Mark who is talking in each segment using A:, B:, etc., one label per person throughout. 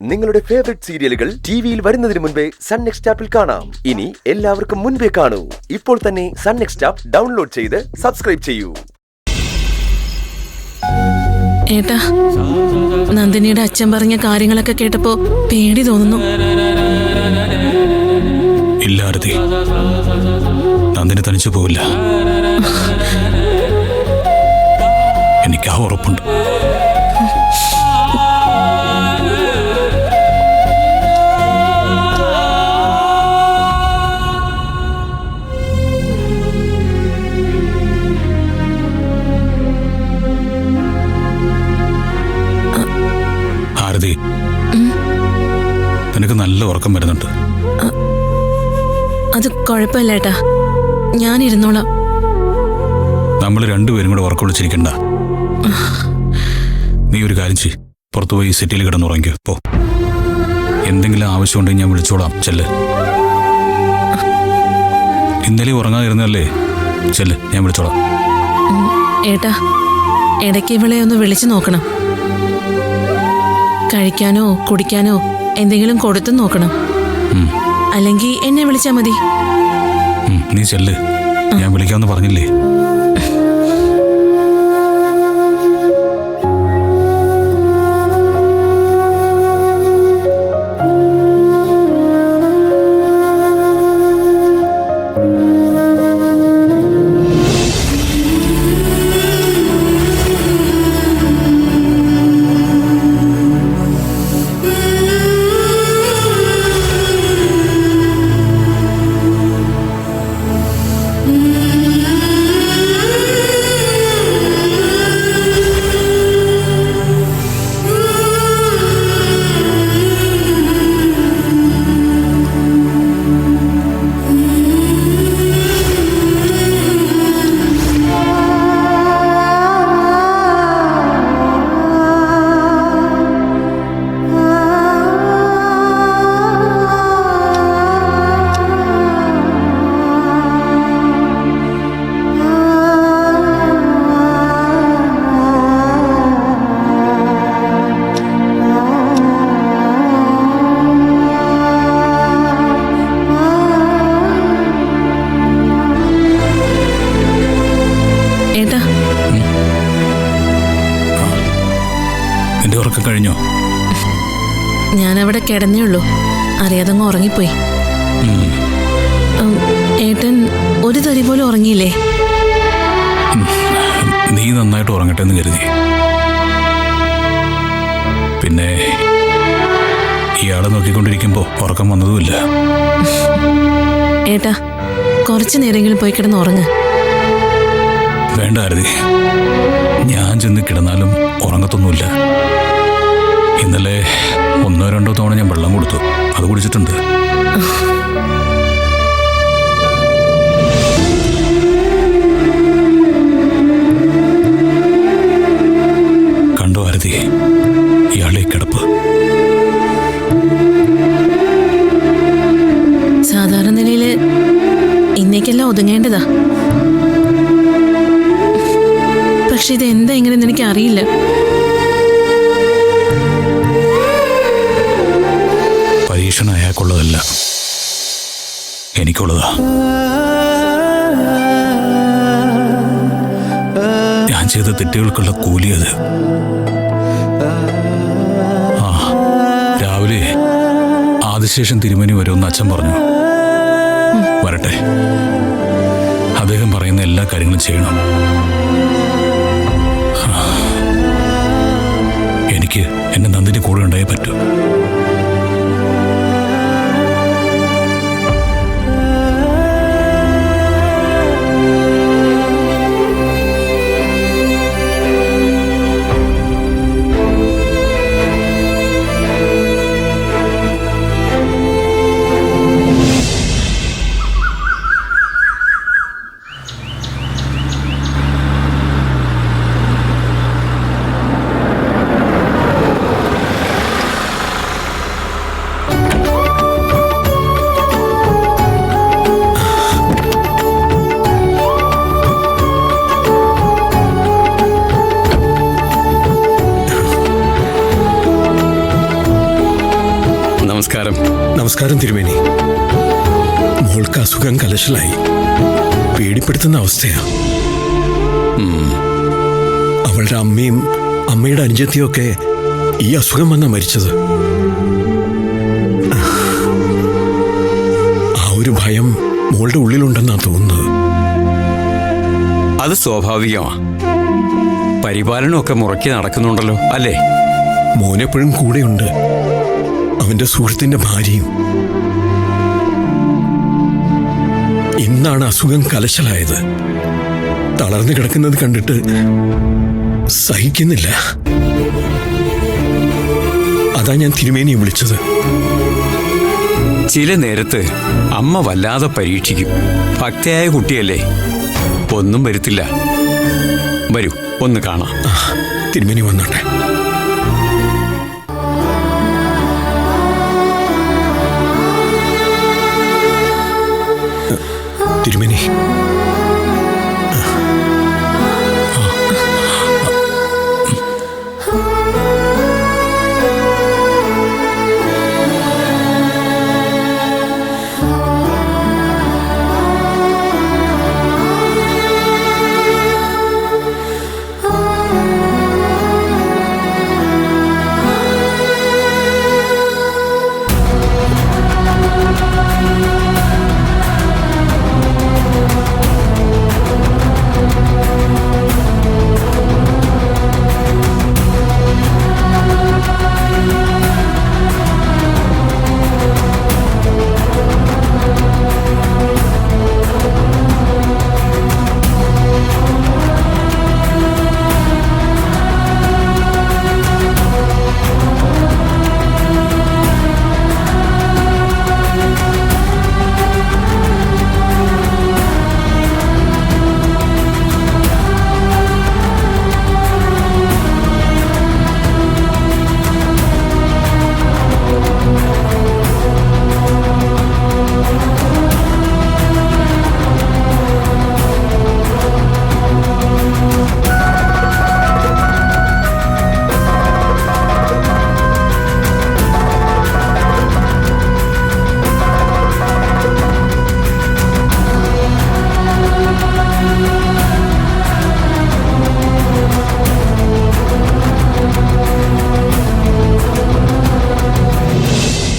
A: നിങ്ങളുടെ ഫേവറേറ്റ് സീരിയലുകൾ ടിവിയിൽ വരുന്നതിന് മുൻപേ സൺ നെക്സ്റ്റ് ആപ്പിൽ കാണാം. ഇനി എല്ലാവർക്കും മുൻപേ കാണൂ. ഇപ്പോൾ തന്നെ സൺ നെക്സ്റ്റ് ആപ്പ് ഡൗൺലോഡ് ചെയ്ത് സബ്സ്ക്രൈബ് ചെയ്യൂ.
B: ഏട്ടാ, നന്ദിനിയുടെ അച്ഛൻ പറഞ്ഞ കാര്യങ്ങളൊക്കെ കേട്ടപ്പോ പേടി തോന്നുന്നു.
C: ഇല്ല ആരതി, നന്ദിനി തനിച്ചു പോവില്ല. എനിക്ക് ആ ഉറപ്പുണ്ട്. ആരതി, നിനക്ക് നല്ല ഉറക്കം വരുന്നുണ്ട്.
B: അത് കുഴപ്പമില്ല ഏട്ടാ, ഞാൻ ഇരുന്നോളാം.
C: നമ്മൾ രണ്ടുപേരും കൂടെ ഉറക്കം വിളിച്ചിരിക്കണ്ട. നീ ഒരു കാര്യം ചെയ്യ്, പുറത്തുപോയി സിറ്റിയിൽ കിടന്നുറങ്ങിക്കോ. പോ, എന്തെങ്കിലും ആവശ്യമുണ്ടെങ്കിൽ ഞാൻ വിളിച്ചോളാം. ചെല്ല്. ഇന്നലെ ഉറങ്ങാതിരുന്നല്ലേ? ചെല്ല്, ഞാൻ വിളിച്ചോളാം.
B: ഏട്ടാ, ഇടയ്ക്ക് ഇവളെ ഒന്ന് വിളിച്ചു നോക്കണം. കഴിക്കാനോ കുടിക്കാനോ എന്തെങ്കിലും കൊടുത്തു നോക്കണം. അല്ലെങ്കിൽ എന്നെ വിളിച്ചാ മതി.
C: നീ ചെല്ല്, ഞാൻ വിളിക്കാമെന്ന് പറഞ്ഞില്ലേ? നിന്റെ ഉറക്കം കഴിഞ്ഞോ?
B: ഞാനവിടെ കിടന്നേ ഉള്ളൂ, അറിയാതങ്ങ് ഉറങ്ങിപ്പോയി. ഏട്ടൻ ഒരു തരി പോലും ഉറങ്ങിയില്ലേ?
C: നീ നന്നായിട്ട് ഉറങ്ങട്ടെ എന്ന് കരുതി. പിന്നെ ഇയാളെ നോക്കിക്കൊണ്ടിരിക്കുമ്പോ ഉറക്കം വന്നതുമില്ല.
B: ഏട്ടാ, കുറച്ചു നേരെങ്കിലും പോയി കിടന്ന് ഉറങ്ങ്.
C: വേണ്ട ആരതി, ഞാൻ ചെന്ന് കിടന്നാലും ഉറങ്ങത്തൊന്നുമില്ല. ഇന്നലെ 1-2 തവണ ഞാൻ വെള്ളം കൊടുത്തു, അത് കുടിച്ചിട്ടുണ്ട്. കണ്ടോ ആരതി, ഇയാളെ കിടപ്പ്.
B: സാധാരണ നിലയില് ഇന്നേക്കെല്ലാം ഒതുങ്ങേണ്ടതാ. പക്ഷെ ഇത് എന്താ ഇങ്ങനെയെന്ന് എനിക്ക് അറിയില്ല.
C: പരീക്ഷണം അയാൾക്കുള്ളതല്ല, എനിക്കുള്ളതാ. ഞാൻ ചെയ്ത തെറ്റുകൾക്കുള്ള കൂലിയത്. രാവിലെ ആദിശേഷൻ തിരുമേനി വരുമെന്ന് അച്ഛൻ പറഞ്ഞു. വരട്ടെ, അദ്ദേഹം പറയുന്ന എല്ലാ കാര്യങ്ങളും ചെയ്യണം. എനിക്ക് എന്റെ നന്ദിനി കൂടെ ഉണ്ടായേ പറ്റൂ.
D: നമസ്കാരം.
E: നമസ്കാരം തിരുമേനി. മോൾക്ക് അസുഖം കലശലായി. പേടിപ്പെടുത്തുന്ന അവസ്ഥയാ. അവളുടെ അമ്മയും അമ്മയുടെ അനുജത്തിയും ഒക്കെ ഈ അസുഖം വന്നാ മരിച്ചത്. ആ ഒരു ഭയം മോളുടെ ഉള്ളിലുണ്ടെന്നാ തോന്നുന്നത്.
D: അത് സ്വാഭാവികമാ. പരിപാലനമൊക്കെ മുറക്കി നടക്കുന്നുണ്ടല്ലോ അല്ലേ?
E: മോനെപ്പോഴും കൂടെയുണ്ട്, അവന്റെ സുഹൃത്തിന്റെ ഭാര്യയും. ഇന്നാണ് അസുഖം കലശലായത്. തളർന്നു കിടക്കുന്നത് കണ്ടിട്ട് സഹിക്കുന്നില്ല. അതാ ഞാൻ തിരുമേനിയെ വിളിച്ചത്.
D: ചില നേരത്ത് അമ്മ വല്ലാതെ പരീക്ഷിക്കും. ഭക്തയായ കുട്ടിയല്ലേ, ഒന്നും വരുത്തില്ല. വരൂ, ഒന്ന് കാണാം.
E: തിരുമേനി വന്നോട്ടെ. തിരുമേനി,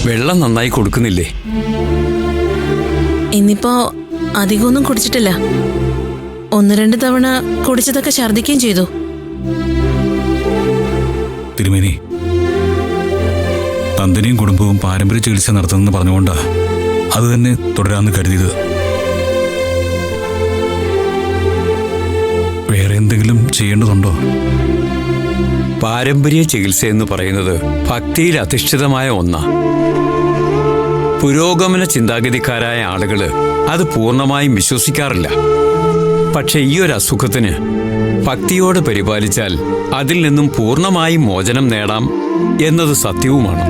D: വെള്ളം നന്നായി കൊടുക്കുന്നില്ലേ?
B: ഇന്നിപ്പോ അധികമൊന്നും കുടിച്ചിട്ടില്ല. 1-2 തവണ കുടിച്ചതൊക്കെ ഛർദ്ദിക്കുകയും ചെയ്തു.
C: തിരുമേനി, തന്തനെയും കുടുംബവും പാരമ്പര്യ ചികിത്സ നടത്തുന്നെന്ന് പറഞ്ഞുകൊണ്ടാ അത് തന്നെ തുടരാമെന്ന് കരുതിയത്. വേറെ എന്തെങ്കിലും ചെയ്യേണ്ടതുണ്ടോ?
D: പാരമ്പര്യ ചികിത്സ എന്ന് പറയുന്നത് ഭക്തിയിൽ അധിഷ്ഠിതമായ ഒന്നാ. പുരോഗമന ചിന്താഗതിക്കാരായ ആളുകൾ അത് പൂർണ്ണമായും വിശ്വസിക്കാറില്ല. പക്ഷെ ഈ ഒരു അസുഖത്തിന് ഭക്തിയോട് പരിപാലിച്ചാൽ അതിൽ നിന്നും പൂർണ്ണമായും മോചനം നേടാം എന്നത് സത്യവുമാണ്.